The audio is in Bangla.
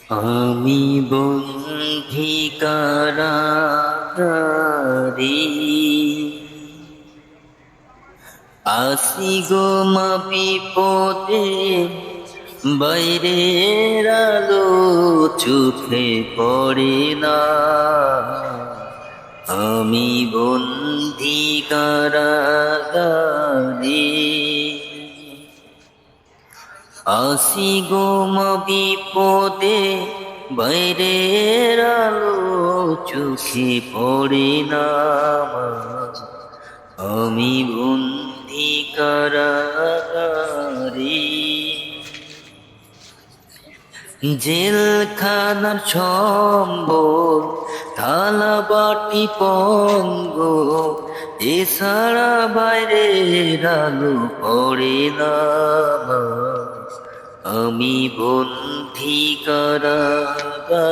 আমি বন্দী কারাগারে আসি গো মা বিপদে, বাইরের আলো চোখে পড়ে না। আমি বন্দী কারাগারে আসি গো মা বিপদে, বাইরের আলো চোখে পড়ে না। আমি বন্দী কারাগারে জেলখানার সম্বল থালা বাটি পঙ্গ, এছাড়া বাইরের আলো পড়ে না। আমি বন্দী কারাগারে